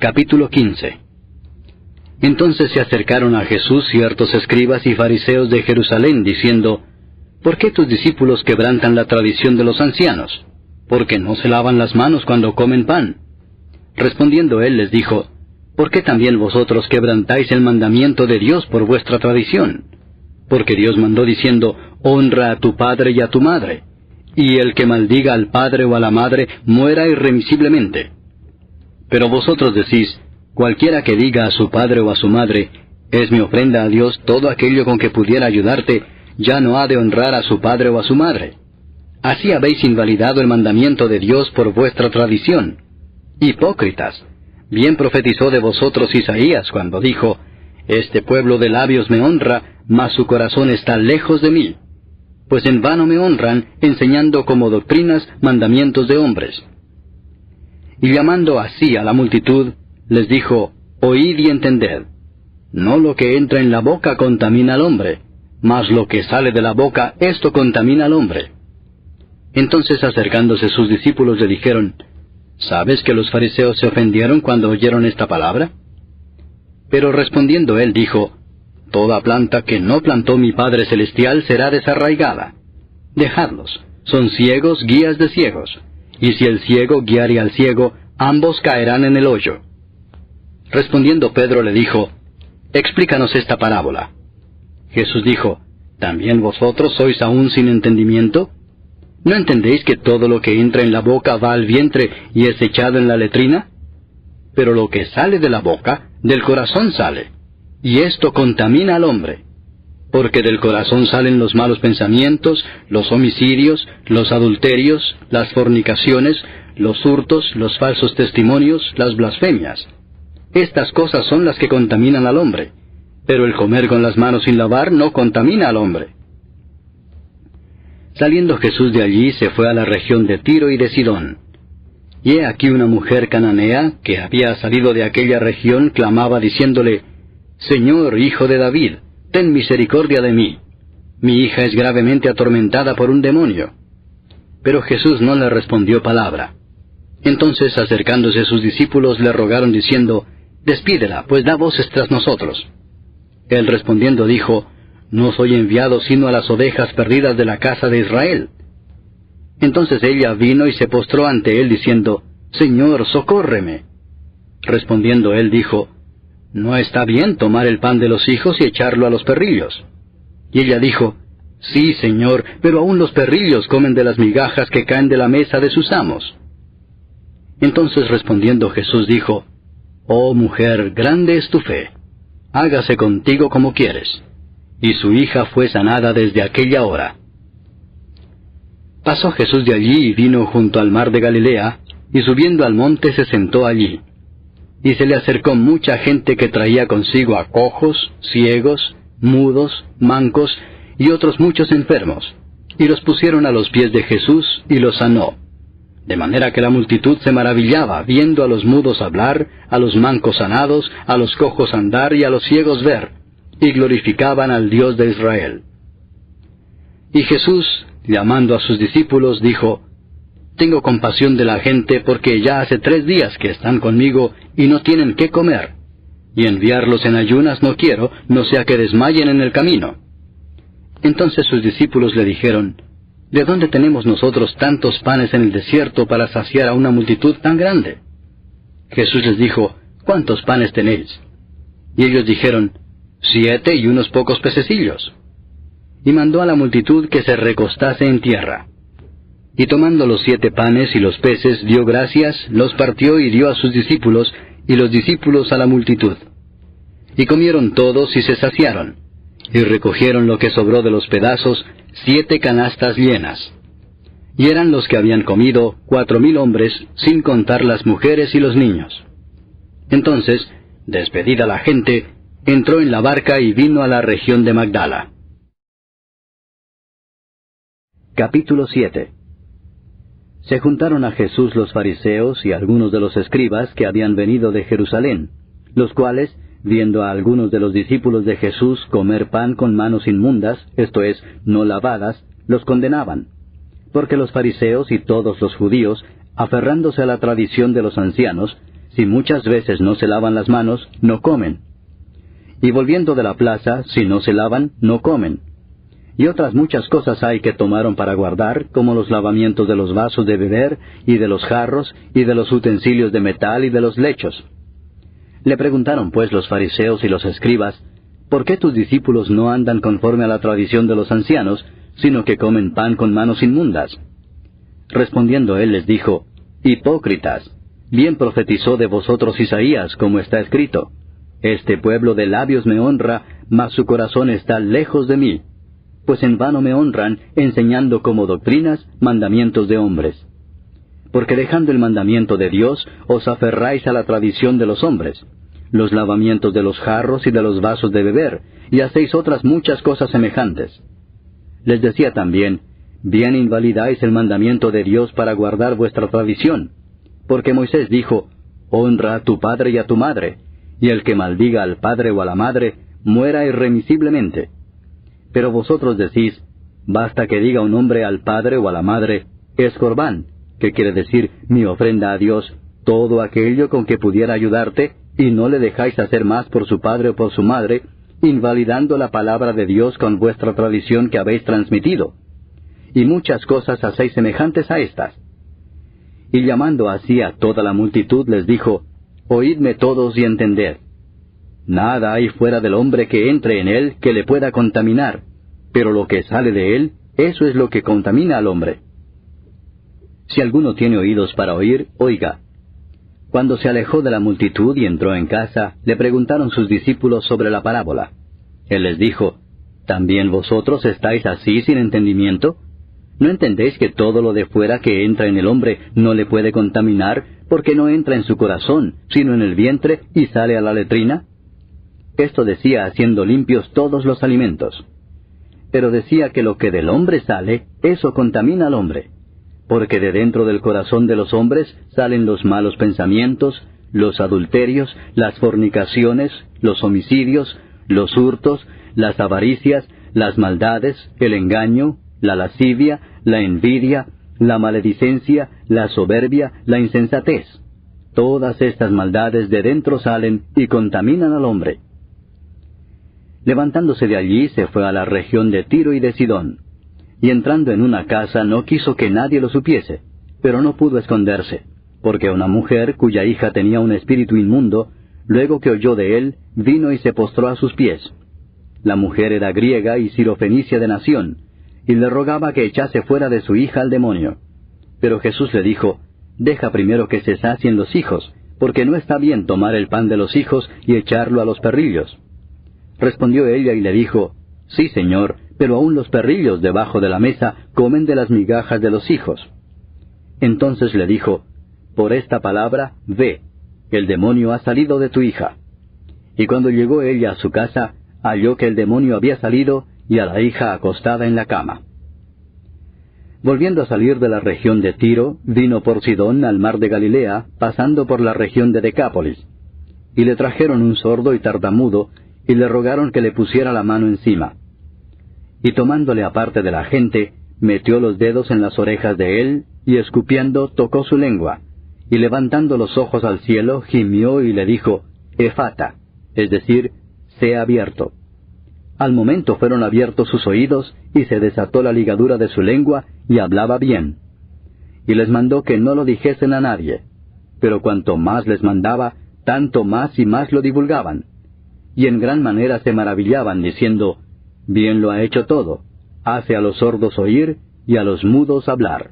Capítulo 15. Entonces se acercaron a Jesús ciertos escribas y fariseos de Jerusalén, diciendo, ¿por qué tus discípulos quebrantan la tradición de los ancianos? Porque no se lavan las manos cuando comen pan. Respondiendo él les dijo, ¿por qué también vosotros quebrantáis el mandamiento de Dios por vuestra tradición? Porque Dios mandó diciendo, honra a tu padre y a tu madre, y el que maldiga al padre o a la madre muera irremisiblemente. Pero vosotros decís, cualquiera que diga a su padre o a su madre, es mi ofrenda a Dios todo aquello con que pudiera ayudarte, ya no ha de honrar a su padre o a su madre. Así habéis invalidado el mandamiento de Dios por vuestra tradición. Hipócritas, bien profetizó de vosotros Isaías cuando dijo, este pueblo de labios me honra, mas su corazón está lejos de mí. Pues en vano me honran, enseñando como doctrinas mandamientos de hombres. Y llamando así a la multitud, les dijo, oíd y entended. No lo que entra en la boca contamina al hombre, mas lo que sale de la boca, esto contamina al hombre. Entonces acercándose sus discípulos le dijeron, ¿sabes que los fariseos se ofendieron cuando oyeron esta palabra? Pero respondiendo él dijo, toda planta que no plantó mi Padre Celestial será desarraigada. Dejadlos, son ciegos guías de ciegos, y si el ciego guiare al ciego, ambos caerán en el hoyo. Respondiendo Pedro le dijo, explícanos esta parábola. Jesús dijo, ¿también vosotros sois aún sin entendimiento? ¿No entendéis que todo lo que entra en la boca va al vientre y es echado en la letrina? Pero lo que sale de la boca, del corazón sale, y esto contamina al hombre. Porque del corazón salen los malos pensamientos, los homicidios, los adulterios, las fornicaciones, los hurtos, los falsos testimonios, las blasfemias. Estas cosas son las que contaminan al hombre, pero el comer con las manos sin lavar no contamina al hombre. Saliendo Jesús de allí se fue a la región de Tiro y de Sidón. Y he aquí una mujer cananea, que había salido de aquella región, clamaba diciéndole, Señor, Hijo de David, ten misericordia de mí. Mi hija es gravemente atormentada por un demonio. Pero Jesús no le respondió palabra. Entonces, acercándose sus discípulos, le rogaron diciendo, despídela, pues da voces tras nosotros. Él respondiendo dijo, no soy enviado sino a las ovejas perdidas de la casa de Israel. Entonces ella vino y se postró ante él diciendo, Señor, socórreme. Respondiendo él dijo, no está bien tomar el pan de los hijos y echarlo a los perrillos. Y ella dijo, sí, Señor, pero aún los perrillos comen de las migajas que caen de la mesa de sus amos. Entonces respondiendo Jesús dijo, oh mujer, grande es tu fe, hágase contigo como quieres. Y su hija fue sanada desde aquella hora. Pasó Jesús de allí y vino junto al mar de Galilea, y subiendo al monte se sentó allí. Y se le acercó mucha gente que traía consigo a cojos, ciegos, mudos, mancos, y otros muchos enfermos, y los pusieron a los pies de Jesús, y los sanó. De manera que la multitud se maravillaba, viendo a los mudos hablar, a los mancos sanados, a los cojos andar, y a los ciegos ver, y glorificaban al Dios de Israel. Y Jesús, llamando a sus discípulos, dijo, tengo compasión de la gente, porque ya hace 3 días que están conmigo, y no tienen qué comer. Y enviarlos en ayunas no quiero, no sea que desmayen en el camino. Entonces sus discípulos le dijeron, ¿de dónde tenemos nosotros tantos panes en el desierto para saciar a una multitud tan grande? Jesús les dijo, ¿cuántos panes tenéis? Y ellos dijeron, 7 y unos pocos pececillos. Y mandó a la multitud que se recostase en tierra. Y tomando los 7 panes y los peces, dio gracias, los partió y dio a sus discípulos, y los discípulos a la multitud. Y comieron todos y se saciaron, y recogieron lo que sobró de los pedazos, 7 canastas llenas. Y eran los que habían comido 4,000 hombres, sin contar las mujeres y los niños. Entonces, despedida la gente, entró en la barca y vino a la región de Magdala. Capítulo 7. Se juntaron a Jesús los fariseos y algunos de los escribas que habían venido de Jerusalén, los cuales, viendo a algunos de los discípulos de Jesús comer pan con manos inmundas, esto es, no lavadas, los condenaban. Porque los fariseos y todos los judíos, aferrándose a la tradición de los ancianos, si muchas veces no se lavan las manos, no comen. Y volviendo de la plaza, si no se lavan, no comen. Y otras muchas cosas hay que tomaron para guardar, como los lavamientos de los vasos de beber, y de los jarros, y de los utensilios de metal, y de los lechos. Le preguntaron pues los fariseos y los escribas, ¿por qué tus discípulos no andan conforme a la tradición de los ancianos, sino que comen pan con manos inmundas? Respondiendo él les dijo, Hipócritas, bien profetizó de vosotros Isaías, como está escrito, Este pueblo de labios me honra, mas su corazón está lejos de mí. Pues en vano me honran, enseñando como doctrinas mandamientos de hombres. Porque dejando el mandamiento de Dios, os aferráis a la tradición de los hombres, los lavamientos de los jarros y de los vasos de beber, y hacéis otras muchas cosas semejantes. Les decía también, bien invalidáis el mandamiento de Dios para guardar vuestra tradición. Porque Moisés dijo, honra a tu padre y a tu madre, y el que maldiga al padre o a la madre, muera irremisiblemente. Pero vosotros decís, basta que diga un hombre al padre o a la madre, es corbán, que quiere decir mi ofrenda a Dios, todo aquello con que pudiera ayudarte, y no le dejáis hacer más por su padre o por su madre, invalidando la palabra de Dios con vuestra tradición que habéis transmitido. Y muchas cosas hacéis semejantes a estas. Y llamando así a toda la multitud les dijo, oídme todos y entended. Nada hay fuera del hombre que entre en él que le pueda contaminar, pero lo que sale de él, eso es lo que contamina al hombre. Si alguno tiene oídos para oír, oiga. Cuando se alejó de la multitud y entró en casa, le preguntaron sus discípulos sobre la parábola. Él les dijo, ¿también vosotros estáis así sin entendimiento? ¿No entendéis que todo lo de fuera que entra en el hombre no le puede contaminar, porque no entra en su corazón, sino en el vientre y sale a la letrina? Esto decía haciendo limpios todos los alimentos. Pero decía que lo que del hombre sale, eso contamina al hombre. Porque de dentro del corazón de los hombres salen los malos pensamientos, los adulterios, las fornicaciones, los homicidios, los hurtos, las avaricias, las maldades, el engaño, la lascivia, la envidia, la maledicencia, la soberbia, la insensatez. Todas estas maldades de dentro salen y contaminan al hombre. Levantándose de allí se fue a la región de Tiro y de Sidón. Y entrando en una casa no quiso que nadie lo supiese, pero no pudo esconderse, porque una mujer cuya hija tenía un espíritu inmundo, luego que oyó de él, vino y se postró a sus pies. La mujer era griega y sirofenicia de nación, y le rogaba que echase fuera de su hija al demonio. Pero Jesús le dijo, deja primero que se sacien los hijos, porque no está bien tomar el pan de los hijos y echarlo a los perrillos. Respondió ella y le dijo, sí, Señor, pero aún los perrillos debajo de la mesa comen de las migajas de los hijos. Entonces le dijo, por esta palabra, ve, el demonio ha salido de tu hija. Y cuando llegó ella a su casa, halló que el demonio había salido y a la hija acostada en la cama. Volviendo a salir de la región de Tiro, vino por Sidón al mar de Galilea, pasando por la región de Decápolis. Y le trajeron un sordo y tartamudo, y le rogaron que le pusiera la mano encima. Y tomándole aparte de la gente, metió los dedos en las orejas de él, y escupiendo tocó su lengua, y levantando los ojos al cielo, gimió y le dijo, Efata, es decir, sea abierto. Al momento fueron abiertos sus oídos, y se desató la ligadura de su lengua, y hablaba bien. Y les mandó que no lo dijesen a nadie. Pero cuanto más les mandaba, tanto más y más lo divulgaban. Y en gran manera se maravillaban, diciendo, bien lo ha hecho todo, hace a los sordos oír y a los mudos hablar.